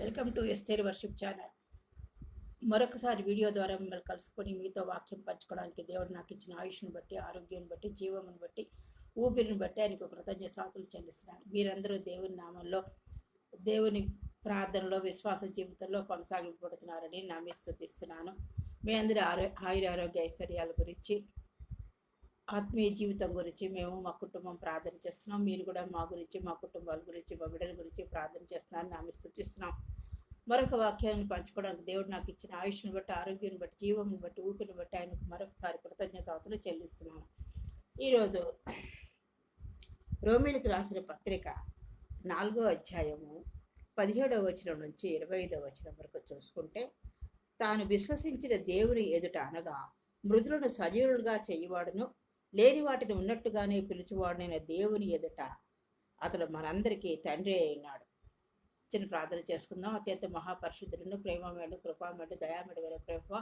Welcome to Esther worship channel. మరొకసారి video ద్వారా మిమ్మల్ని కలుసుకొని మీతో వాక్యం పంచుకోవడానికి దేవుడు నాకు ఇచ్చిన ఆయుష్ను బట్టి, ఆరోగ్యాన్ని బట్టి, జీవమును బట్టి, ఊపిరిని బట్టి ఆయనకు కృతజ్ఞతాస్తుతులు చెల్లిస్తున్నాను. మీరందరూ దేవుని నామంలో, దేవుని ప్రార్థనలో, విశ్వాస జీవితంలో కొనసాగింపబడుతున్నారని నమ్మి స్తుతిస్తున్నాను. మీ అందరి ఆరోగ్య ఐశ్వర్యాల గురించి, ఆత్మీయ జీవితం గురించి మేము మా కుటుంబం ప్రార్థన చేస్తున్నాం. మీరు కూడా మా గురించి, మా కుటుంబాల గురించి, మా బిడ్డల గురించి ప్రార్థన చేస్తున్నారని నమ్మి స్తుతిస్తున్నాం. మరొక వాక్యాన్ని పంచుకోవడానికి దేవుడు నాకు ఇచ్చిన ఆయుష్ను బట్టి, ఆరోగ్యాన్ని బట్టి, జీవమును బట్టి, ఊపిరిని బట్టి ఆయనకు మరొకసారి కృతజ్ఞతాస్తుతులు చెల్లిస్తున్నాను. ఈరోజు రోమీయులకు రాసిన పత్రిక 4వ అధ్యాయము 17వ వచనం నుంచి 25వ వచనం వరకు చూసుకుంటే, తాను విశ్వసించిన దేవుని ఎదుట అనగా మృతులను సజీవులుగా చేయవాడును, లేని వాటిని ఉన్నట్టుగానే పిలుచువాడునైన దేవుని ఎదుట అతడు మనందరికీ తండ్రి అయినాడు. చిన్న ప్రార్థన చేసుకుందాం. అత్యంత మహాపరిశుద్ధులను, ప్రేమమేడు, కృపామేడు, దయామేడు ప్రభావ,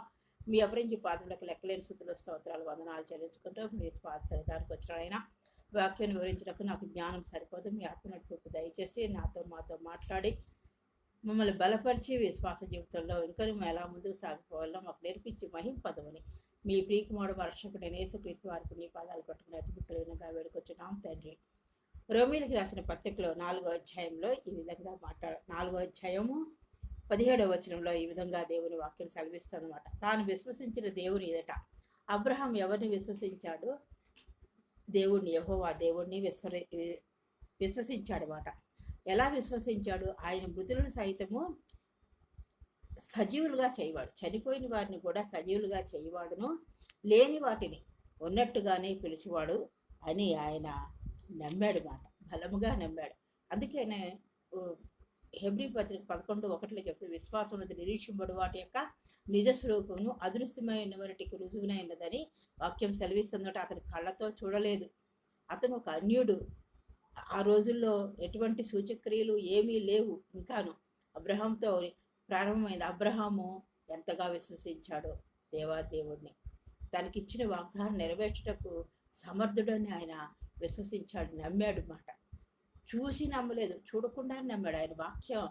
మీ అపరించి పాదములకు లెక్కలేని స్థుతులు, స్తోత్రాలు, వందనాలు చెల్లించుకుంటూ మీ పాద సరిదానికి వచ్చిన ఆయన వాక్యాన్ని వివరించడానికి నాకు జ్ఞానం సరిపోదు. మీ ఆత్మనట్టు దయచేసి మాతో మాట్లాడి మమ్మల్ని బలపరిచి విశ్వాస జీవితంలో ఇంకా మేము ఎలా ముందుకు సాగిపోవాలో మాకు నేర్పించి మహింపదమని మీ ప్రియకుమారుడు రక్షకుడైన యేసుక్రీస్తు వారికి మీ పాదాలు పట్టుకుని అతి మిక్కులుగా వేడుకొచ్చున్నాం తండ్రి. రోమీయులకు రాసిన పత్రికలో 4వ అధ్యాయంలో ఈ విధంగా 4వ అధ్యాయము 17వ వచనంలో ఈ విధంగా దేవుని వాక్యం సెలవిస్తుందన్నమాట. తాను విశ్వసించిన దేవుని ఎదుట అబ్రహాం ఎవరిని విశ్వసించాడు? దేవుణ్ణి, యెహోవా దేవుణ్ణి విశ్వసించాడన్నమాట. ఎలా విశ్వసించాడు? ఆయన మృతులను సైతము సజీవులుగా చేయవాడు, చనిపోయిన వారిని కూడా సజీవులుగా చేయవాడును, లేని వాటిని ఉన్నట్టుగానే పిలుచువాడు అని ఆయన నమ్మాడు మాట, బలముగా నమ్మాడు. అందుకనే హెబ్రీ పత్రిక 11:1 చెప్తే, విశ్వాసం ఉన్నది నిరీక్షింపడు వాటి యొక్క నిజస్వరూపమును అదృశ్యమైన వాటికి రుజువునైనదని వాక్యం సెలవిస్తుందట. అతని కళ్ళతో చూడలేదు, అతను ఒక అన్యుడు. ఆ రోజుల్లో ఎటువంటి సూచక్రియలు ఏమీ లేవు. ఇంకాను అబ్రహాంతో ప్రారంభమైంది. అబ్రహాము ఎంతగా విశ్వసించాడో దేవాదేవుడిని, తనకిచ్చిన వాగ్దానం నెరవేర్చుటకు సమర్థుడని ఆయన విశ్వసించాడు, నమ్మాడు మాట. చూసి నమ్మలేదు, చూడకుండా నమ్మాడు. ఆయన వాక్యం,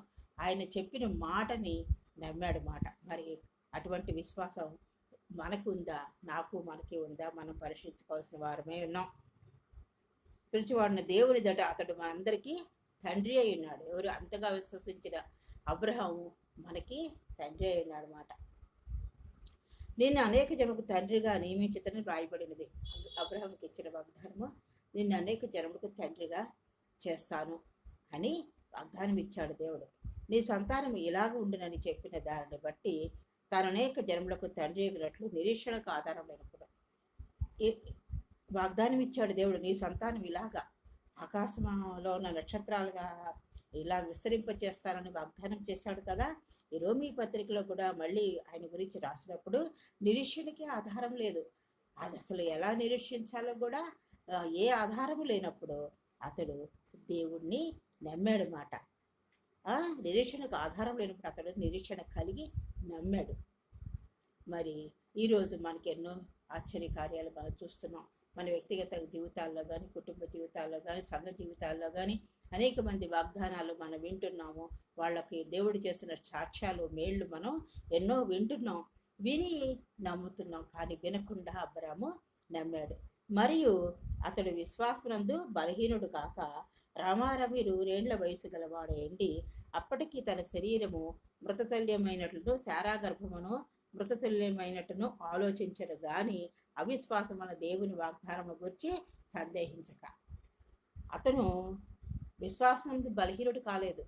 ఆయన చెప్పిన మాటని నమ్మాడు మాట. మరి అటువంటి విశ్వాసం మనకు ఉందా? మనకి ఉందా? మనం పరీక్షించుకోవాల్సిన వారమే ఉన్నాం. పిలిచివాడిన దేవుని దట అతడు మనందరికీ తండ్రి అయి ఉన్నాడు. ఎవరు అంతగా విశ్వసించిన అబ్రహాము మనకి తండ్రి అయి ఉన్నాడు మాట. నిన్ను అనేక జనములకు తండ్రిగా నియమించుతని రాయబడినది. అబ్రహాంకి ఇచ్చిన వాగ్దానము, నిన్ను అనేక జనములకు తండ్రిగా చేస్తాను అని వాగ్దానం ఇచ్చాడు దేవుడు. నీ సంతానం ఇలాగ ఉండునని చెప్పిన దానిని బట్టి తాను అనేక జనములకు తండ్రి అయినట్లు నిరీక్షణకు ఆధారం లేనప్పుడు వాగ్దానం ఇచ్చాడు దేవుడు. నీ సంతానం ఇలాగా ఆకాశంలో ఉన్న నక్షత్రాలుగా ఇలా విస్తరింపచేస్తానని వాగ్దానం చేశాడు కదా. ఈ రోమీ పత్రికలో కూడా మళ్ళీ ఆయన గురించి రాసినప్పుడు నిరీక్షణకి ఆధారం లేదు. అది అసలు ఎలా నిరీక్షించాలో కూడా ఏ ఆధారము లేనప్పుడు అతడు దేవుణ్ణి నమ్మాడు మాట. నిరీక్షణకు ఆధారం లేనప్పుడు అతడు నిరీక్షణ కలిగి నమ్మాడు. మరి ఈరోజు మనకి ఎన్నో ఆశ్చర్య కార్యాలు మనం చూస్తున్నాం. మన వ్యక్తిగత జీవితాల్లో కానీ, కుటుంబ జీవితాల్లో కానీ, సంఘ జీవితాల్లో కానీ అనేక మంది వాగ్దానాలు మనం వింటున్నాము. వాళ్ళకి దేవుడు చేసిన సాక్ష్యాలు, మేళ్ళు మనం ఎన్నో వింటున్నాం, విని నమ్ముతున్నాం. కానీ వినకుండా అబ్రాము నమ్మాడు. మరియు అతడు విశ్వాసనందు బలహీనుడు కాక రామారమి 100 వయసు గలవాడు ఎండి అప్పటికి తన శరీరము మృతతుల్యమైనట్లు, శారా గర్భమును మృతతుల్యమైనట్టును ఆలోచించడు గాని అవిశ్వాసమున దేవుని వాగ్దానము గురించి సందేహించక. అతను విశ్వాసం బలహీనుడు కాలేదు.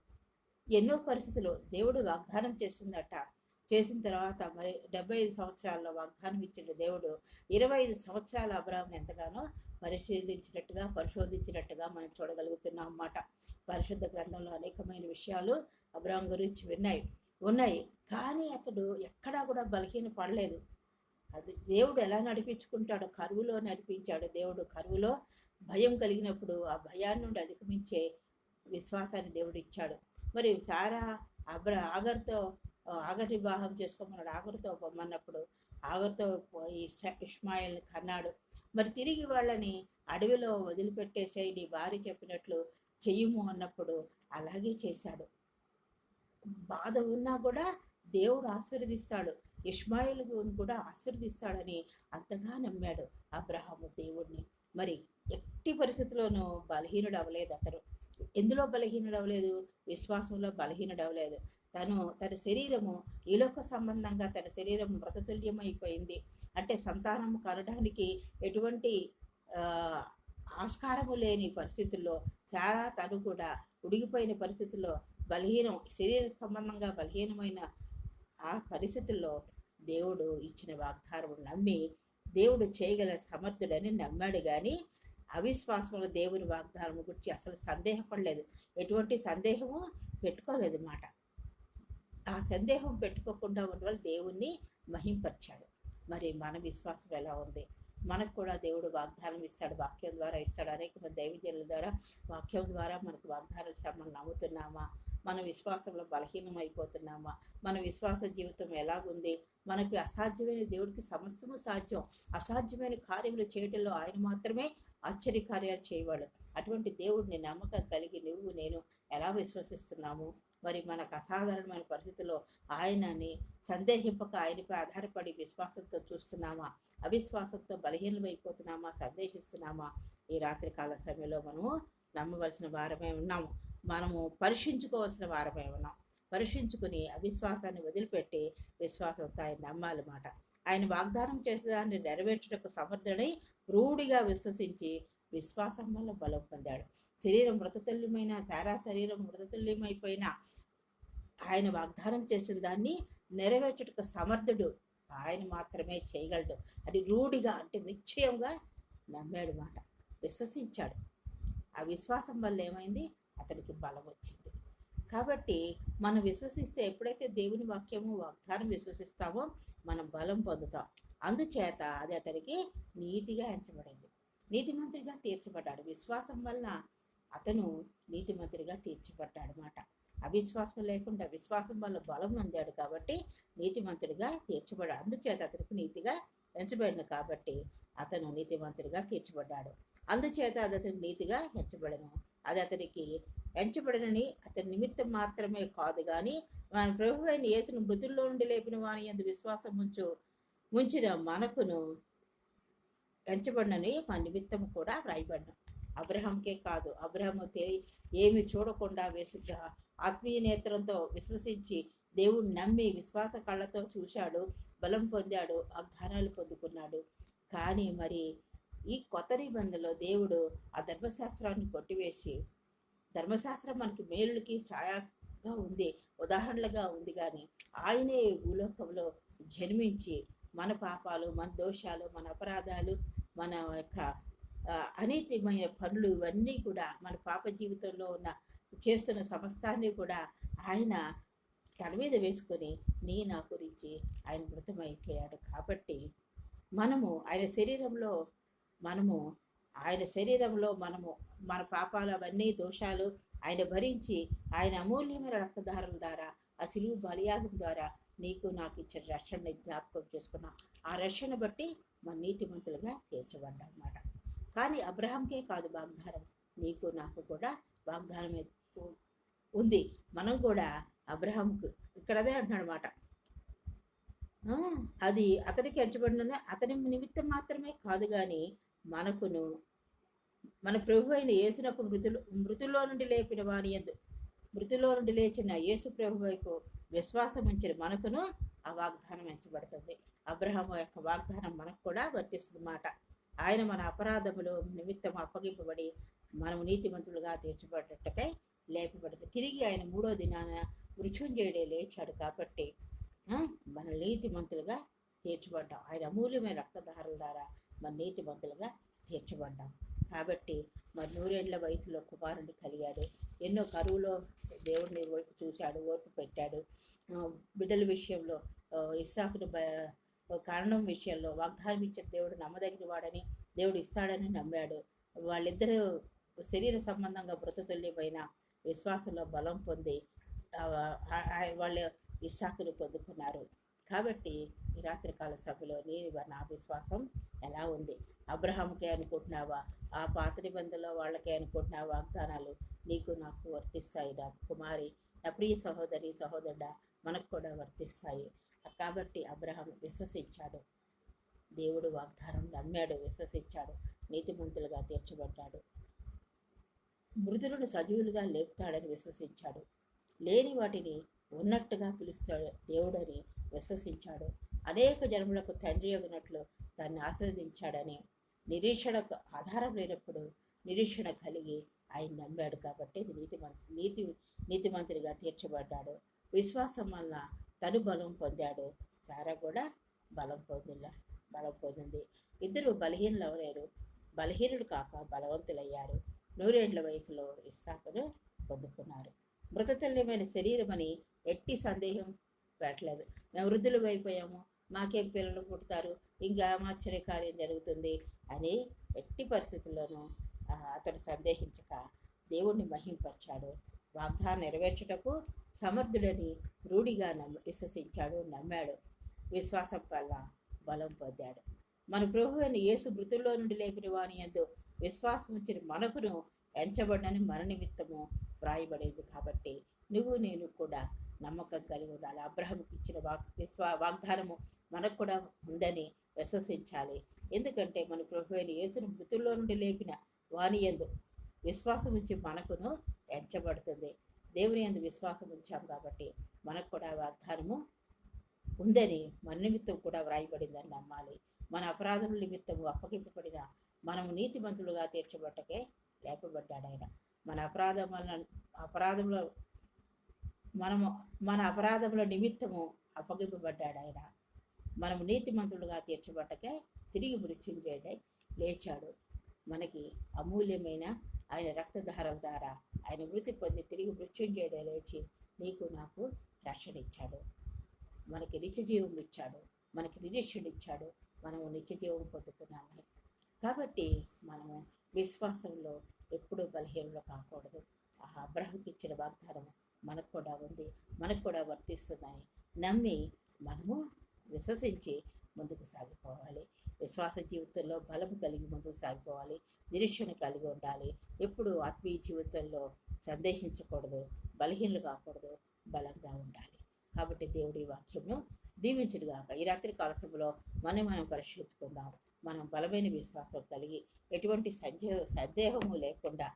ఎన్నో పరిస్థితులు దేవుడు వాగ్దానం చేసిన తర్వాత మరి 75 సంవత్సరాల్లో వాగ్దానం ఇచ్చిన దేవుడు 25 సంవత్సరాల అబ్రహాంను ఎంతగానో పరిశోధించినట్టుగా మనం చూడగలుగుతున్నాం అన్నమాట. పరిశుద్ధ గ్రంథంలో అనేకమైన విషయాలు అబ్రహాం గురించి ఉన్నాయి. కానీ అతడు ఎక్కడా కూడా బలహీన పడలేదు. అది దేవుడు ఎలా నడిపించుకుంటాడో, కరువులో నడిపించాడు దేవుడు. కరువులో భయం కలిగినప్పుడు ఆ భయాన్ని నుండి అధిగమించే విశ్వాసాన్ని దేవుడు ఇచ్చాడు. మరి సారా ఆగర్ వివాహం చేసుకోమన్నాడు. ఆగర్తో పొమ్మన్నప్పుడు ఆగర్తో ఇష్మాయిల్ని కన్నాడు. మరి తిరిగి వాళ్ళని అడవిలో వదిలిపెట్టేసే నీ భార్య చెప్పినట్లు చెయ్యము అన్నప్పుడు అలాగే చేశాడు. బాధ ఉన్నా కూడా దేవుడు ఆశీర్వదిస్తాడు, ఇష్మాయేలును కూడా ఆశీర్వదిస్తాడని అంతగా నమ్మాడు అబ్రహాము దేవుడిని. మరి ఎట్టి పరిస్థితుల్లోనూ బలహీనుడు అవ్వలేదు అతను. ఎందులో బలహీనుడు అవ్వలేదు? విశ్వాసంలో బలహీనుడు అవ్వలేదు. తన శరీరము ఈలోక సంబంధంగా తన శరీరం మృతతుల్యమైపోయింది. అంటే సంతానము కనడానికి ఎటువంటి ఆస్కారము లేని పరిస్థితుల్లో చాలా తను కూడా ఉడిగిపోయిన పరిస్థితుల్లో శరీర సంబంధంగా బలహీనమైన ఆ పరిస్థితుల్లో దేవుడు ఇచ్చిన వాగ్దానం నమ్మి దేవుడు చేయగల సమర్థుడని నమ్మాడు. కానీ అవిశ్వాసంలో దేవుని వాగ్దానం గురించి అసలు సందేహపడలేదు, ఎటువంటి సందేహము పెట్టుకోలేదు మాట. ఆ సందేహం పెట్టుకోకుండా ఉండవల్ల దేవుణ్ణి మహింపరిచాడు. మరి మన విశ్వాసం ఎలా ఉంది? మనకు కూడా దేవుడు వాగ్దానం ఇస్తాడు, వాక్యం ద్వారా ఇస్తాడు. అనేక మంది దైవజనుల ద్వారా వాక్యం ద్వారా మనకు వాగ్దానాలు మనం నమ్ముతున్నామా? మన విశ్వాసంలో బలహీనం అయిపోతున్నామా? మన విశ్వాస జీవితం ఎలాగుంది? మనకి అసాధ్యమైన దేవుడికి సమస్తము సాధ్యం. అసాధ్యమైన కార్యములు చేయటంలో ఆయన మాత్రమే ఆశ్చర్యకార్యాలు చేయవాడు. అటువంటి దేవుడిని నమ్మకం కలిగి నువ్వు నేను ఎలా విశ్వసిస్తున్నాము? మరి మనకు అసాధారణమైన పరిస్థితుల్లో ఆయనని సందేహింపక ఆయనపై ఆధారపడి విశ్వాసంతో చూస్తున్నామా? అవిశ్వాసంతో బలహీనమైపోతున్నామా? సందేహిస్తున్నామా? ఈ రాత్రికాల సమయంలో మనము నమ్మవలసిన వారమే ఉన్నాము. మనము పరీక్షించుకోవాల్సిన వారమే ఉన్నాం. పరీక్షించుకుని అవిశ్వాసాన్ని వదిలిపెట్టి విశ్వాసంతో ఆయన నమ్మాలన్నమాట. ఆయన వాగ్దానం చేసేదాన్ని నెరవేర్చుటకు సమర్థుడై రూఢిగా విశ్వసించి విశ్వాసం వల్ల బలం పొందాడు. శరీరం మృతతుల్యమైన శరీరం మృతతుల్యమైపోయిన ఆయన వాగ్దానం చేసిన దాన్ని నెరవేర్చుటకు సమర్థుడు ఆయన మాత్రమే చేయగలడు. అది రూఢిగా అంటే నిశ్చయంగా నమ్మాడు మాట, విశ్వసించాడు. ఆ విశ్వాసం వల్ల ఏమైంది? అతనికి బలం వచ్చింది. కాబట్టి మనం విశ్వసిస్తే, ఎప్పుడైతే దేవుని వాక్యము వాగ్దానం విశ్వసిస్తామో మనం బలం పొందుతాం. అందుచేత అది అతనికి నీతిగా ఎంచబడింది, నీతిమంతుడిగా తీర్చబడ్డాడు. విశ్వాసం వల్ల అతను నీతిమంతుడిగా తీర్చబడ్డాడు మాట. అవిశ్వాసం లేకుండా విశ్వాసం వల్ల బలం పొందాడు కాబట్టి నీతిమంతుడిగా తీర్చబడ్డాడు. అందుచేత అతనికి నీతిగా ఎంచబడిన కాబట్టి అతను నీతిమంతుడిగా తీర్చబడ్డాడు. అందుచేత అది అతనికి నీతిగా ఎంచబడను. అది అతనికి ఎంచబడినని అతని నిమిత్తం మాత్రమే కాదు, కానీ మన ప్రభు అయిన యేసును మృతుల్లో నుండి లేపిన వాని యందు విశ్వాసం ఉంచిన మనకును ఎంచబడినని మన నిమిత్తం కూడా వ్రాయబడిన. అబ్రహాంకే కాదు, అబ్రహాము ఏమి చూడకుండా ఆత్మీయ నేత్రంతో విశ్వసించి దేవుణ్ణి నమ్మి విశ్వాస కళ్ళతో చూశాడు, బలం పొందాడు, వాగ్దానాలు పొందుకున్నాడు. కానీ మరి ఈ కొత్త నిబంధనలో దేవుడు ఆ ధర్మశాస్త్రాన్ని కొట్టివేసి, ధర్మశాస్త్రం మనకి మేలుకి ఛాయగా ఉంది, ఉదాహరణలుగా ఉంది, కానీ ఆయనే భూలోకంలో జన్మించి మన పాపాలు, మన దోషాలు, మన అపరాధాలు, మన యొక్క అనీతిమైన పనులు ఇవన్నీ కూడా మన పాప జీవితంలో చేస్తున్న సమస్తాన్ని కూడా ఆయన తన మీద వేసుకొని నా గురించి ఆయన మృతమైపోయాడు. కాబట్టి మనము ఆయన శరీరంలో మన పాపాలు అవన్నీ దోషాలు ఆయన భరించి ఆయన అమూల్యమైన రక్తధారల ద్వారా ఆ సిలువ బలియాగం ద్వారా నీకు నాకు ఇచ్చిన రక్షణని జ్ఞాపకం చేసుకున్నాం. ఆ రక్షణ బట్టి మన నీతిమంతులుగా తీర్చబడ్డామన్నమాట. కానీ అబ్రహాంకే కాదు వాగ్దానం, నీకు నాకు కూడా వాగ్దానం ఉంది. మనం కూడా అబ్రహాంకు ఇక్కడ అదే అంటున్నాడు మాట, అది అతనికి ఎంచబడిన అతని నిమిత్తం మాత్రమే కాదు, కానీ మనకును మన ప్రభు అయిన యేసునకు మృతుల్లో నుండి లేపిన వాని యందు మృతుల్లో నుండి లేచిన యేసు ప్రభు వైపు విశ్వాసం ఉంచిన మనకును ఆ వాగ్దానం ఎంచబడుతుంది. అబ్రహాము యొక్క వాగ్దానం మనకు కూడా వర్తిస్తుంది మాట. ఆయన మన అపరాధములు నిమిత్తం అప్పగింపబడి మనము నీతిమంతులుగా తీర్చబడ్డట్టుకై లేపబడింది. తిరిగి ఆయన 3వ దినాన మృత్యుంజయుడే లేచాడు కాబట్టి మన నీతిమంతులుగా తీర్చబడ్డాం. ఆయన అమూల్యమైన రక్తధారల ద్వారా మన నీతిమంతులుగా తీర్చబడ్డాం. కాబట్టి మరి 100 ఏళ్ల వయసులో కుమారుడిని కలిగాడు. ఎన్నో కరువులో దేవుడిని వైపు చూశాడు, ఓర్పు పెట్టాడు. బిడ్డల విషయంలో ఇస్సాకును కారణం విషయంలో వాగ్దానం ఇచ్చిన దేవుడు నమ్మదగిన వాడని, దేవుడు ఇస్తాడని నమ్మాడు. వాళ్ళిద్దరూ శరీర సంబంధంగా మృతతుల్యమైన విశ్వాసంలో బలం పొంది వాళ్ళు ఇస్సాకును పొందుకున్నారు. కాబట్టి ఈ రాత్రికాల సభలో నా విశ్వాసం ఎలా ఉంది? అబ్రహాంకే అనుకుంటున్నావా? ఆ పాత నిబంధనలో వాళ్ళకే అనుకుంటున్నావా? వాగ్దానాలు నీకు నాకు వర్తిస్తాయి. నా కుమారి, నా ప్రియ సహోదరి సహోదరుడా మనకు కూడా వర్తిస్తాయి. కాబట్టి అబ్రహాం విశ్వసించాడు, దేవుడు వాగ్దానం నమ్మాడు, విశ్వసించాడు, నీతిమంతులుగా తీర్చబడ్డాడు. మృతులను సజీవులుగా లేపుతాడని విశ్వసించాడు, లేని వాటిని ఉన్నట్టుగా పిలుస్తాడు దేవుడని విశ్వసించాడు, అనేక జన్మలకు తండ్రి అగినట్లు దాన్ని ఆస్వాదించాడని, నిరీక్షణకు ఆధారం లేనప్పుడు నిరీక్షణ కలిగి ఆయన నమ్మాడు. కాబట్టి నీతిమంతుడిగా తీర్చబడ్డాడు. విశ్వాసం వల్ల తను బలం పొందాడు, సారా కూడా బలం పొందింది. ఇద్దరు బలహీనులు అవ్వలేరు, బలహీనులు కాక బలవంతులయ్యారు. 100 ఏళ్ల వయసులో ఇస్సాకును పొందుకున్నారు. మృతతుల్యమైన శరీరం అని ఎట్టి సందేహం పెట్టలేదు. మేము వృద్ధులు అయిపోయాము, మాకేం పిల్లలు పుడతారు, ఇంకా ఆశ్చర్యకార్యం జరుగుతుంది అని ఎట్టి పరిస్థితుల్లోనూ అతడు సందేహించక దేవుణ్ణి మహింపరిచాడు. వాగ్దానం నెరవేర్చుటకు సమర్థుడని రూఢిగా విశ్వసించాడు, నమ్మాడు. విశ్వాసం వల్ల బలం పొందాడు. మన ప్రభువైన యేసు మృతుల్లో నుండి లేపిన వాని యందు విశ్వాసం ఉంచిన మనకును ఎంచబడినని మన నిమిత్తము వ్రాయబడేది. కాబట్టి నువ్వు నేను కూడా నమ్మకం కలిగి ఉండాలి. అబ్రహాముకి ఇచ్చిన వాగ్దానము మనకు కూడా ఉందని విశ్వసించాలి. ఎందుకంటే మన ప్రభువైన యేసును మృతుల్లో నుండి లేపిన వాని యందు విశ్వాసం ఉంచి మనకును ఎంచబడుతుంది. దేవుని యందు విశ్వాసం ఉంచాం కాబట్టి మనకు కూడా వాగ్దానము ఉందని మన నిమిత్తం కూడా వ్రాయబడిందని నమ్మాలి. మన అపరాధముల నిమిత్తము అప్పగింపబడిన మనము నీతిమంతులుగా తీర్చబట్టకే లేపబడ్డాడు ఆయన. మన అపరాధముల నిమిత్తము అప్పగింపబడ్డాడు ఆయన. మనము నీతిమంతులుగా తీర్చబట్టకే తిరిగి మృత్యుంజయుడై లేచాడు. మనకి అమూల్యమైన ఆయన రక్తధారల ద్వారా ఆయన మృతి పొంది తిరిగి మృత్యుంజయుడై లేచి నీకు నాకు రక్షణ ఇచ్చాడు, మనకి నిత్యజీవం ఇచ్చాడు, మనకి నిరీక్షణ ఇచ్చాడు. మనము నిత్యజీవం పొందుకున్నామని. కాబట్టి మనము విశ్వాసంలో ఎప్పుడూ బలహీనలో కాకూడదు. ఆ అబ్రహాముకి ఇచ్చిన వాగ్దానం మనకు కూడా ఉంది, మనకు కూడా వర్తిస్తున్నాయి. నమ్మి మనము విశ్వసించి ముందుకు సాగిపోవాలి. విశ్వాస జీవితంలో బలము కలిగి ముందుకు సాగిపోవాలి, నిరీక్షణ కలిగి ఉండాలి. ఎప్పుడు ఆత్మీయ జీవితంలో సందేహించకూడదు, బలహీనలు కాకూడదు, బలంగా ఉండాలి. కాబట్టి దేవుడి వాక్యంను దీవించుడుగాక. ఈ రాత్రి కాలసభలో మనం పరిశీలించుకుందాం. మనం బలమైన విశ్వాసం కలిగి ఎటువంటి సందేహము లేకుండా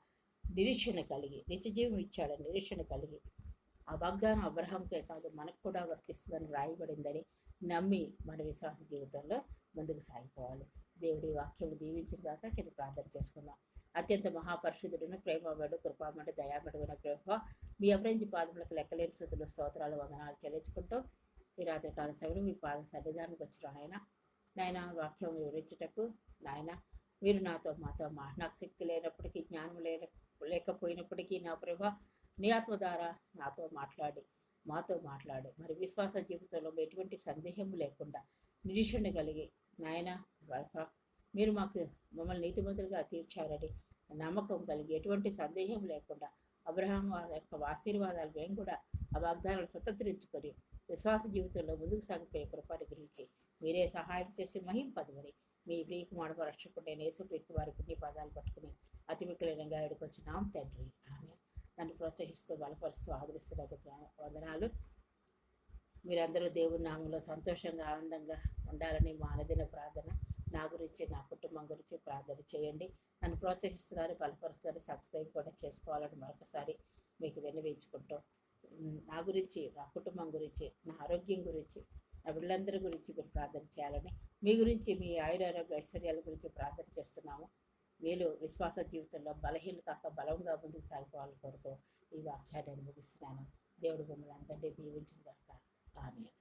నిరీక్షణ కలిగి నిత్యజీవం ఇచ్చాడని నిరీక్షణ కలిగి ఆ వాగ్దానం అబ్రహాంకే కాదు మనకు కూడా వర్తిస్తుందని రాయబడిందని నమ్మి మన విశ్వాస జీవితంలో ముందుకు సాగిపోవాలి. దేవుడి వాక్యం దీవించుగాక. చిన్న ప్రార్థన చేసుకుందాం. అత్యంత మహాపరిశుద్ధుడును ప్రేమమడు కృపామడు దయామడువైన ప్రభావ మీ అపరించి పాదములకు లెక్కలేని స్థుతులు స్తోత్రాలు వందనాలు చెల్లించుకుంటూ ఈ రాత్రి కాల సమయంలో మీ పాద సన్నిధానికి వచ్చిన నాయన వాక్యం వివరించుటకు నాయన మీరు మాతో నాకు శక్తి లేనప్పటికీ జ్ఞానం లేకపోయినప్పటికీ నా ప్రభా నీ ఆత్మ ద్వారా మాతో మాట్లాడి మరి విశ్వాస జీవితంలో ఎటువంటి సందేహం లేకుండా నిరీక్షణ కలిగి నాయన మీరు మమ్మల్ని నీతిమంతులుగా తీర్చారని నమ్మకం కలిగి ఎటువంటి సందేహం లేకుండా అబ్రహాము యొక్క ఆశీర్వాదాలు మేము కూడా ఆ వాగ్దానాలు స్వతంత్రించుకొని విశ్వాస జీవితంలో ముందుకు సాగిపోయే కృపను గ్రహించి మీరే సహాయం చేసి మహింపదమని మీ ప్రియకుమారుడు రక్షకుడైన యేసుక్రీస్తు వారికి నీ పదాలు పట్టుకుని అతి మిక్కిలంగా ఎడుకొచ్చినాం తండ్రి. ఆమె నన్ను ప్రోత్సహిస్తూ బలపరుస్తూ ఆదరిస్తున్న వందనాలు. మీరందరూ దేవుని నామంలో సంతోషంగా ఆనందంగా ఉండాలని మా అనుదిన ప్రార్థన. నా గురించి నా కుటుంబం గురించి ప్రార్థన చేయండి. నన్ను ప్రోత్సహిస్తున్నారు, బలపరుస్తున్నారు. సబ్స్క్రైబ్ కూడా చేసుకోవాలని మరొకసారి మీకు విన్నవించుకుంటాం. నా గురించి, నా కుటుంబం గురించి, నా ఆరోగ్యం గురించి, నా బిడ్డలందరి గురించి మీరు ప్రార్థన చేయాలని, మీ గురించి, మీ ఆయురారోగ్య ఐశ్వర్యాల గురించి ప్రార్థన చేస్తున్నాము. వీళ్ళు విశ్వాస జీవితంలో బలహీనలు కాక బలంగా ముందుకు సాగిపోవాలని కోరుతూ ఈ వాక్యాన్ని ముగిస్తున్నాను. దేవుడు మిమ్మల్ని అందరినీ దీవించుగాక. ఆమేన్.